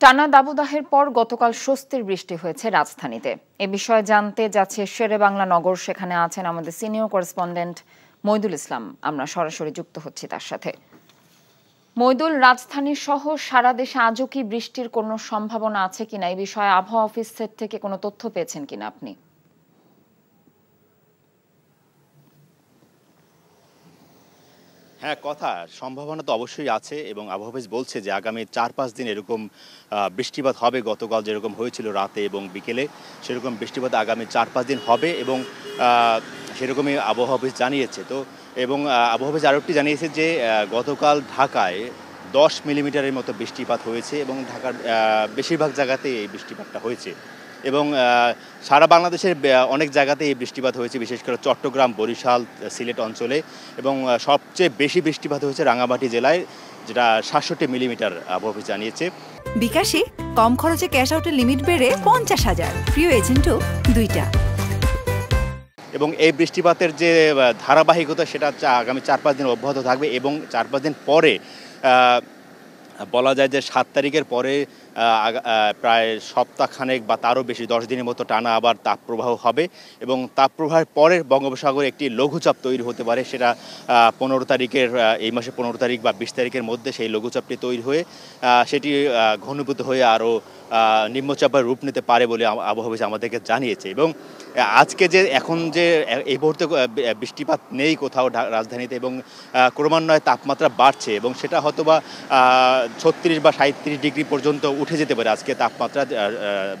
টানা দাবদাহের পর গতকাল স্বস্তির বৃষ্টি হয়েছে রাজধানীতে। এ বিষয়ে জানতে যাচ্ছে শেরেবাংলা নগর। সেখানে আছেন আমাদের সিনিয়র করেসপন্ডেন্ট মইদুল ইসলাম। আমরা সরাসরি যুক্ত হচ্ছি তার সাথে। মইদুল, রাজধানী সহ সারা দেশে আজও কি বৃষ্টির কোনো সম্ভাবনা আছে কিনা, এই বিষয়ে আবহাওয়া অফিস থেকে কোনো তথ্য পেয়েছেন কিনা আপনি? হ্যাঁ, সম্ভাবনা তো অবশ্যই আছে এবং আবহাওয়া অফিস বলছে যে আগামী ৪-৫ দিন এরকম বৃষ্টিপাত হবে। গতকাল যেরকম হয়েছিল রাতে এবং বিকেলে, সেরকম বৃষ্টিপাত আগামী ৪-৫ দিন হবে এবং সেরকমই আবহাওয়া অফিস জানিয়েছে। তো এবং আবহাওয়া অফিস আরও একটি জানিয়েছে যে গতকাল ঢাকায় ১০ মিলিমিটারের মতো বৃষ্টিপাত হয়েছে এবং ঢাকার বেশিরভাগ জায়গাতেই এই বৃষ্টিপাতটা হয়েছে এবং সারা বাংলাদেশের অনেক জায়গাতে এই বৃষ্টিপাত হয়েছে, বিশেষ করে চট্টগ্রাম, বরিশাল, সিলেট অঞ্চলে এবং সবচেয়ে বেশি বৃষ্টিপাত হয়েছে রাঙামাটি জেলায়, যেটা ৬৭ মিলিমিটার আবহাওয়া অফিস জানিয়েছে। বিকাশে কম খরচে ক্যাশ আউটের লিমিট বেড়ে ৫০,০০০, প্রিয় এজেন্টও ২টা। এবং এই বৃষ্টিপাতের যে ধারাবাহিকতা সেটা আগামী ৪-৫ দিন অব্যাহত থাকবে এবং ৪-৫ দিন পরে বলা যায় যে ৭ তারিখের পরে প্রায় সপ্তাহখানেক বা তারও বেশি ১০ দিনের মতো টানা আবার তাপপ্রবাহ হবে এবং তাপপ্রবাহের পরে বঙ্গোপসাগরে একটি লঘুচাপ তৈরি হতে পারে। সেটা ১৫ তারিখের, এই মাসে ১৫ তারিখ বা ২০ তারিখের মধ্যে সেই লঘুচাপটি তৈরি হয়ে সেটি ঘনীভূত হয়ে আরও নিম্নচাপের রূপ নিতে পারে বলে আবহাওয়া অফিস আমাদেরকে জানিয়েছে। এবং আজকে যে এখন যে এই মুহূর্তে বৃষ্টিপাত নেই কোথাও রাজধানীতে এবং ক্রমান্বয়ে তাপমাত্রা বাড়ছে এবং সেটা হয়তো বা ৩৬ বা ৩৭ ডিগ্রি পর্যন্ত উঠে যেতে পারে আজকে তাপমাত্রা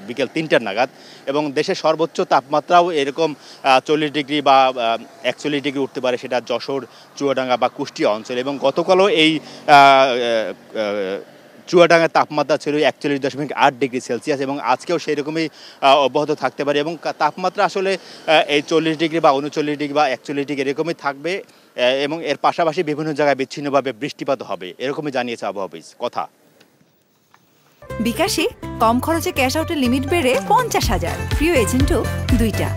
বিকেল ৩টার নাগাদ এবং দেশের সর্বোচ্চ তাপমাত্রাও এরকম ৪০ ডিগ্রি বা ৪১ ডিগ্রি উঠতে পারে, সেটা যশোর, চুয়াডাঙ্গা বা কুষ্টিয়া অঞ্চলে। এবং গতকালও এই চুয়াডাঙ্গার তাপমাত্রা ছিল ৪১.৮ ডিগ্রি সেলসিয়াস এবং আজকেও সেই রকমই অব্যাহত থাকতে পারে এবং তাপমাত্রা আসলে এই ৪০ ডিগ্রি বা ৩৯ ডিগ্রি বা ৪১ ডিগ্রি এরকমই থাকবে এবং এর পাশাপাশি বিভিন্ন জায়গায় বিচ্ছিন্নভাবে বৃষ্টিপাত হবে, এরকমই জানিয়েছে আবহাওয়া অফিস। বিকাশে কম খরচে ক্যাশ আউটের লিমিট বেড়ে ৫০,০০০, প্রিয় এজেন্টও ২টা।